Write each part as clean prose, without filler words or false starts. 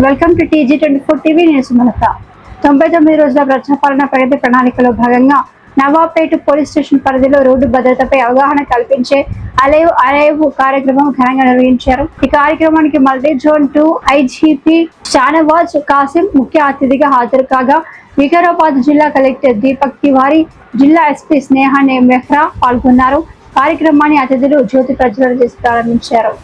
Welcome to TG24 TV news. 99 రోజుల ప్రజాపాలన ప్రగతి ప్రణాళికలో భాగంగా నవాబ్పేట పోలీస్ స్టేషన్ పరిధిలో రోడ్డు భద్రతపై అవగాహన కల్పించే అలైవ్ కార్యక్రమం ఘనంగా నిర్వహించారు. ఈ కార్యక్రమానికి multi zone 2 IGP Shanawaz Kasim ముఖ్య అతిథిగా హాజరు కాగా, వికారాబాద్ జిల్లా కలెక్టర్ దీపక్ తివారీ, జిల్లా SP స్నేహా మెహ్రా పాల్గొన్నారు. కార్యక్రమాన్ని అతిథులు జ్యోతి ప్రజ్వలన చేసి ప్రారంభించారు.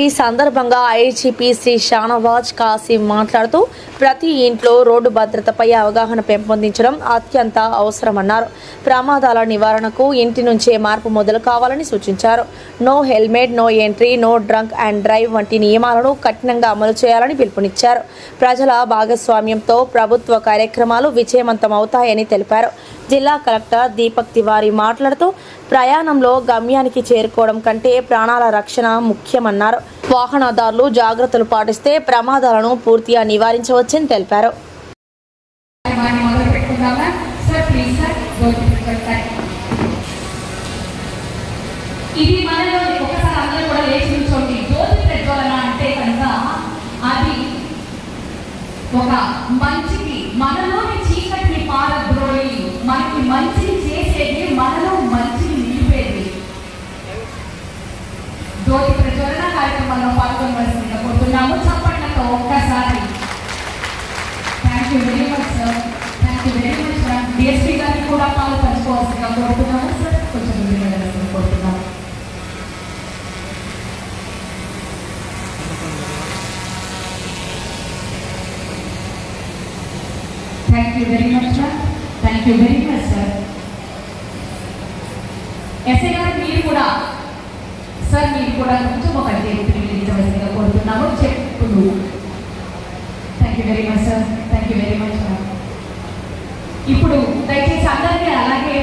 ఈ సందర్భంగా IGP శ్రీ షానవాజ్ కాసిం మాట్లాడుతూ ప్రతి ఇంట్లో రోడ్డు భద్రతపై అవగాహన పెంపొందించడం అత్యంత అవసరమన్నారు. ప్రమాదాల నివారణకు ఇంటి నుంచే మార్పు మొదలు కావాలని సూచించారు. No helmet, no entry, no drunk and drive వంటి నియమాలను కఠినంగా అమలు చేయాలని పిలుపునిచ్చారు. ప్రజల భాగస్వామ్యంతో ప్రభుత్వ కార్యక్రమాలు విజయవంతం అవుతాయని తెలిపారు. జిల్లా కలెక్టర్ దీపక్ తివారీ మాట్లాడుతూ ప్రయాణంలో గమ్యానికి చేరుకోవడం కంటే ప్రాణాల రక్షణ ముఖ్యమన్నారు. వాహనదారులు జాగ్రత్తలు పాటిస్తే ప్రమాదాలను పూర్తిగా నివారించవచ్చని తెలిపారు. ఇది మనలో ఒకసారి అందరూ కూడా లేచి నిల్చోండి. జ్యోతి ప్రజ్వలన అంటే కనుక అది ఒక మంచికి మనలోని చీకటిని పారద్రోలి మనకి మంచిని చేసేది, మనలో మంచిని నిలిపేది. జ్యోతి ప్రజ్వలన కార్యక్రమంలో పాల్గొనవలసిందిగా కోరుతున్నాము. చప్పట్లతో ఒక్కసారి. Thank you very much sir. Thank you very much sir. DSP గారిని కూడా పాలు పంచుకోవాల్సిందిగా కోరుతున్నాము సార్. కొంచెం ముందుకు వెళ్ళాల్సిందిగా కోరుతున్నాము. Thank you very much, sir. Thank you very much, sir. SI గారు మీరు కూడా కొంచెం ఒక తెలియజేయవలసిందిగా కోరుతున్నాము. చెప్పులు. Thank you very much sir. Thank you very much sir. ఇప్పుడు దయచేసి అందరికీ అలాగే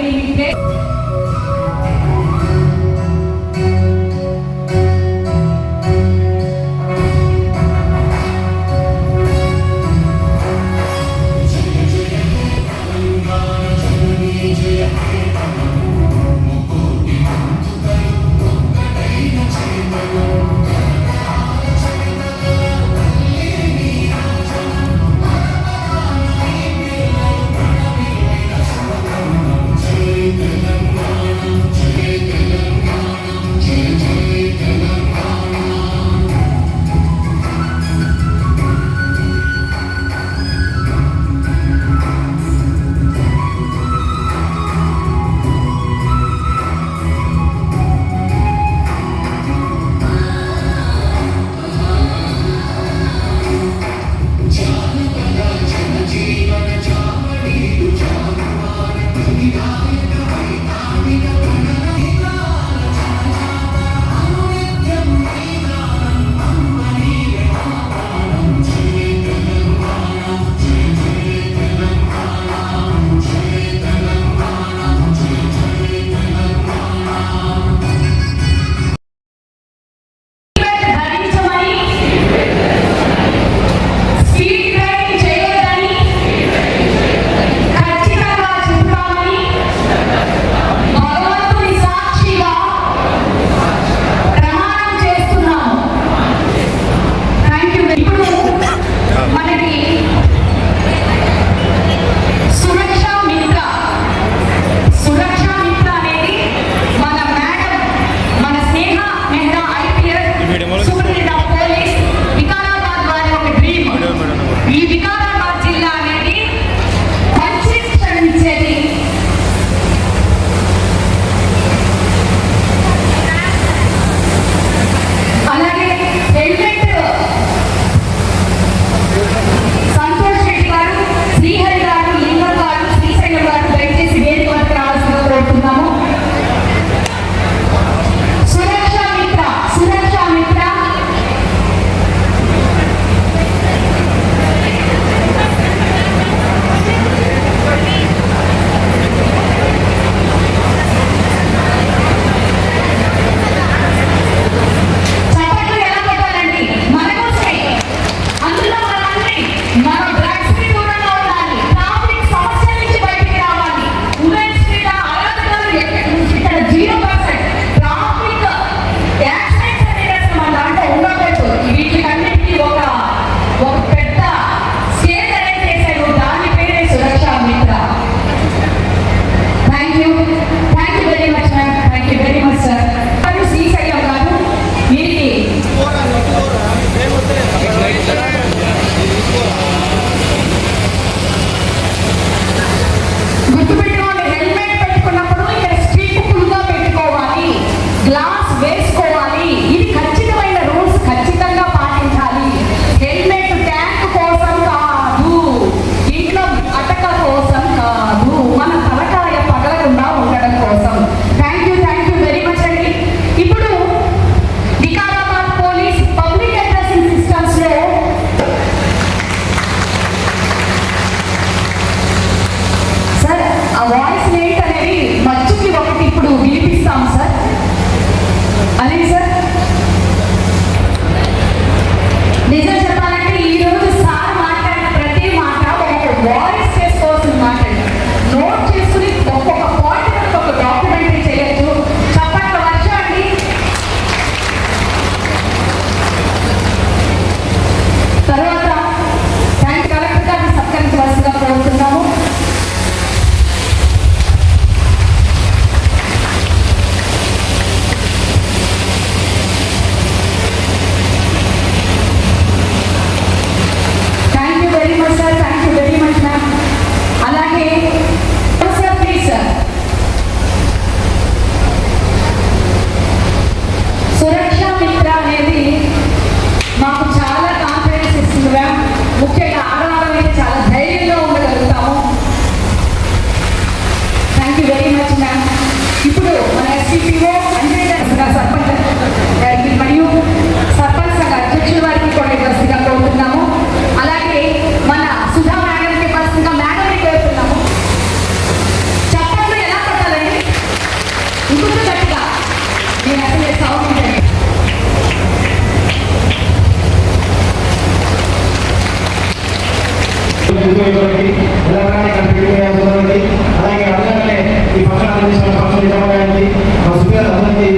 అలాగే అందరినీ ఈ ఫంక్షన్ అందించిన ఫంక్షన్ యజమానికి మా సుపేర్ అందరికీ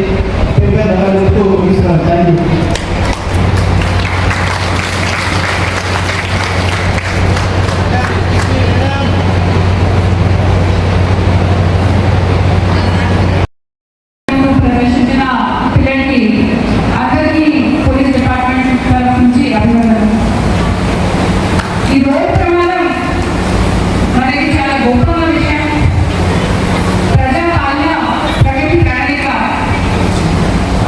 పేరు చెప్తూ ముగిస్తున్నాను. Thank you. ప్రదర్శించిన పిల్లలకి అందరికీ పోలీస్ డిపార్ట్మెంట్ తరఫు నుంచి అభినందనలు. ఈ రోడ్ ప్రమాదం మనకి చాలా గొప్ప విషయం. ప్రజా పాలన ప్రగతి ప్రణాళిక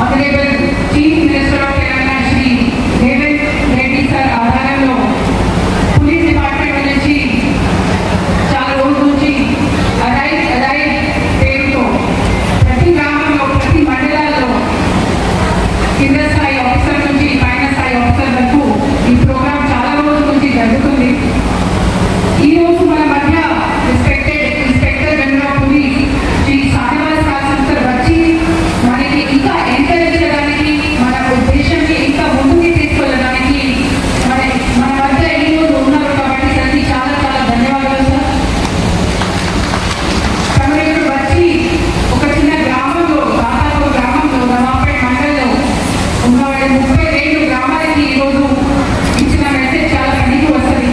honourable chief minister of Telangana Shri Revanth Reddy sir ఆధారంలో పోలీస్ డిపార్ట్మెంట్ నుంచి చాలా రోజుల నుంచి అదాయి పేరుతో ప్రతి గ్రామంలో ప్రతి మండలాల్లో కింద స్థాయి ఆఫీసర్ నుంచి పైన స్థాయి ఆఫీసర్ వరకు ఈ ప్రోగ్రామ్ చాలా రోజుల నుంచి జరుగుతుంది. ఈ రోజు మన మధ్య respected inspector general of police Shri Shanawaz Khasim sir వచ్చి మనకి ఇంకా ఎంకరేజ్ చేయడానికి, మన ఉద్దేశాన్ని ఇంకా ముందుకు తీసుకెళ్ళడానికి మన మధ్య ఈ రోజు ఉన్నారు కాబట్టి దానికి చాలా చాలా ధన్యవాదాలు సార్. తమరు వచ్చి ఒక చిన్న గ్రామంలో దాదాపు గ్రామంలో నవాపేట మండలంలో ఉన్న 32 గ్రామాలకి ఈరోజు ఇచ్చిన మెసేజ్ చాలా పనికి వస్తుంది.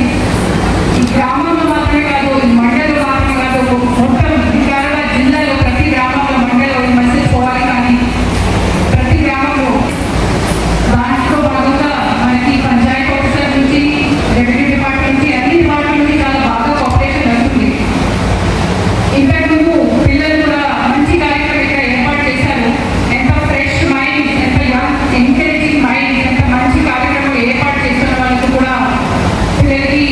ఈ గ్రామంలో మాత్రమే కాదు, ఈ మండలంలో మాత్రమే కాదు, మొత్తం వికారాబాద్ జిల్లాలో ప్రతి గ్రామంలో మండలంలో ఈ మెసేజ్ పోవాలి. కానీ ప్రతి గ్రామంలో దాంట్లో భాగంగా మనకి పంచాయతీ ఆఫీసర్ నుంచి రెవెన్యూ డిపార్ట్మెంట్ నుంచి అన్ని డిపార్ట్మెంట్ నుంచి చాలా బాగా కోఆపరేషన్ అవుతుంది. ఇన్ఫాక్ట్ ముందు పిల్లలు కూడా మంచి కార్యక్రమం ఇక్కడ ఏర్పాటు చేశారు. ఎంత ఫ్రెష్ మైండ్, ఎంత యంగ్ ఎంకరేజింగ్ మైండ్, ఎంత మంచి కార్యక్రమం ఏర్పాటు చేస్తున్న వాళ్ళకి కూడా పిల్లలకి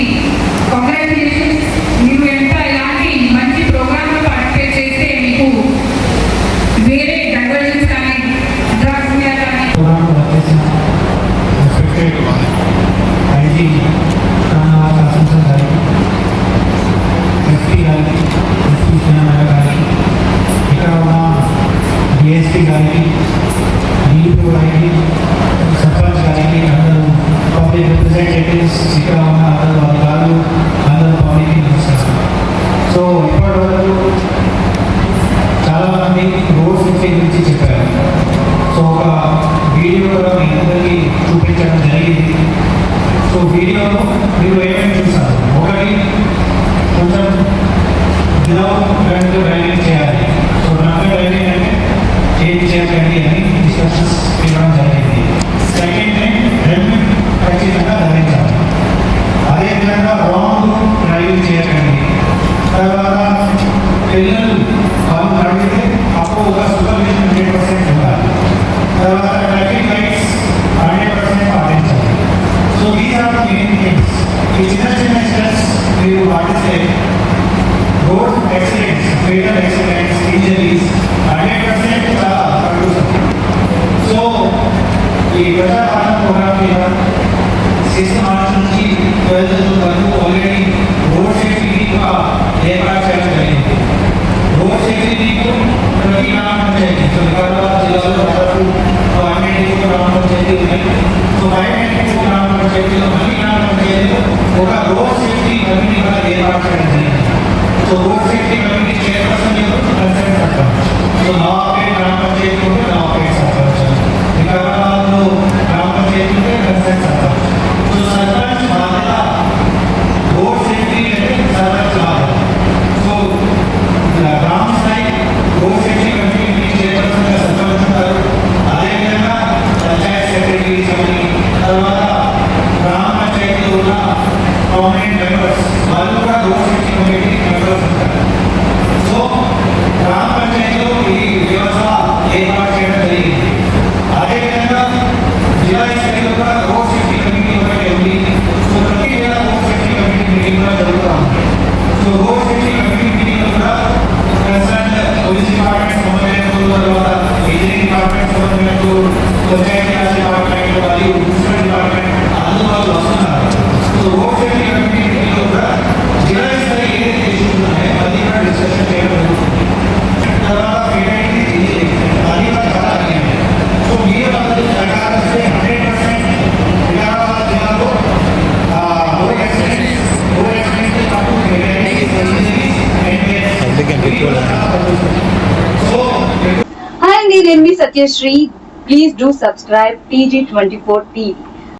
కంగ్రాచులేషన్స్. మీరు ఎంత ఇలాంటి మంచి ప్రోగ్రాంలో పార్టిసిపేట్ చేస్తే మీకు వేరే డైవర్షన్స్ కానీ డ్రగ్స్ మీద కానీ ఐజీ షానవాజ్ ఖాసిం సార్ గారికి, ఎస్పీ గారికి, ఎస్పీ శ్రీనారాయణ గారికి, ఇక్కడ ఉన్న డిఎస్పీ గారికి, డీపీ గారికి, సర్పంచ్ గారికి, అందరూ పబ్లిక్ రిప్రజెంటేటివ్స్, ఇక్కడ ఉన్న అందరూ అధికారులు, అందరూ పబ్లిక్కి నమస్కారం. సో ఇప్పటి వరకు చాలామంది రోడ్ సేఫ్టీ గురించి చెప్పారు. సో ఒక వీడియో కూడా మీ అందరికీ చూపించడం జరిగింది. సో వీడియోలో మీరు ఏమేమి చూసారు? ఒకటి, కొంచెం డ్రైవింగ్ చేయాలి. సో డ్రైవింగ్ అంటే ఏం చేయాలి అని డిస్కషన్స్ ఇవ్వడం జరిగింది. సెకండ్ థింగ్, హెల్మెట్ ఖచ్చితంగా ధరించాలి. అదేవిధంగా రాంగ్ డ్రైవింగ్ చేయకండి. తర్వాత పిల్లలు వాళ్ళు నడిగితే అప్పుడు ఒక సూపర్విజన్ 100% ఉండాలి. తర్వాత ట్రాఫిక్ లైట్స్ 100% పాటించాలి. So these are the main things. ఈ చిన్న చిన్న స్టెప్స్ మీరు పాటిస్తే road accidents, fatal accidents, injuries 100% చాలా తగ్గుతుంది. సో ఈ ప్రజాపాలన ప్రోగ్రామ్ మీద 6th మార్చ్ నుంచి 12th జూన్ వరకు ఆల్రెడీ రోడ్ సేఫ్టీ కూడా ఏర్పాటు చేయడం జరిగింది. రోడ్ సేఫ్టీ వీక్ ప్రతి గ్రామ పంచాయతీ, సో వికారాబాద్ జిల్లాలో దాదాపు 192 గ్రామ పంచాయతీలు ఉన్నాయి. సో 192 గ్రామ పంచాయతీలో అన్ని గ్రామ పంచాయతీలో ఒక రోడ్ సేఫ్టీ కమిటీ కూడా ఏర్పాటు చేయడం జరిగింది. So road safety committee chairperson concern sarpanch. So Navapeta గ్రామ పంచాయతీ ఉంటే నవాపేట సర్పంచ్, వికారాబాద్లో గ్రామ పంచాయతీ ఉంటే కన్సర్న్ సర్పంచ్. సో సర్పంచ్ బాధ్యత రోడ్ సేఫ్టీ అంటే సర్పంచ్ బాధ్యత. సో గ్రామ స్థాయి road safety committee chairperson sarpanch ఉంటారు. అదేవిధంగా పంచాయత్ సెక్రటరీస్ అని, తర్వాత గ్రామ పంచాయతీలో ఉన్న పర్మనెంట్ మెంబర్స్ వాళ్ళు కూడా రోడ్ సేఫ్టీ కమిటీ మెంబర్స్ ఉంటారు. సో గ్రామ పంచాయతీలో ఈ వ్యవస్థ ఏర్పాటు చేయడం జరిగింది. అదేవిధంగా జిల్లా స్థాయిలో కూడా రోడ్ సేఫ్టీ కమిటీ ఒకటి ఉంది. సో ప్రతి జిల్లా రోడ్ సేఫ్టీ కమిటీ మీటింగ్ కూడా జరుగుతూ ఉంది. సో రోడ్ సేఫ్టీ కమిటీ మీటింగ్లో కూడా కన్సర్న్ పోలీస్ డిపార్ట్మెంట్ సమన్వయంతో, తర్వాత ఇంజనీరింగ్ డిపార్ట్మెంట్ సమన్వయంతో, పంచాయతీ రాజ్ డిపార్ట్మెంట్ మరియు మున్సిపల్ డిపార్ట్మెంట్ అందరూ వాళ్ళు వస్తున్నారు. సో రోడ్ సేఫ్టీ కమిటీ మీటింగ్లో కూడా జిల్లా స్థాయి ఏదైతే ఇష్యూస్ ఉన్నాయో అది కూడా డిస్కషన్ చేయడం జరుగుతుంది. తర్వాత అది కూడా చాలా అడిగింది. సో మీరు అందరూ సహకారం ఇస్తే 100% వికారాబాద్ జిల్లాలో రోడ్ యాక్సిడెంట్స్ సో హాయ్ అండి, నేను మీ Satyasri. Please do subscribe TG24 TV.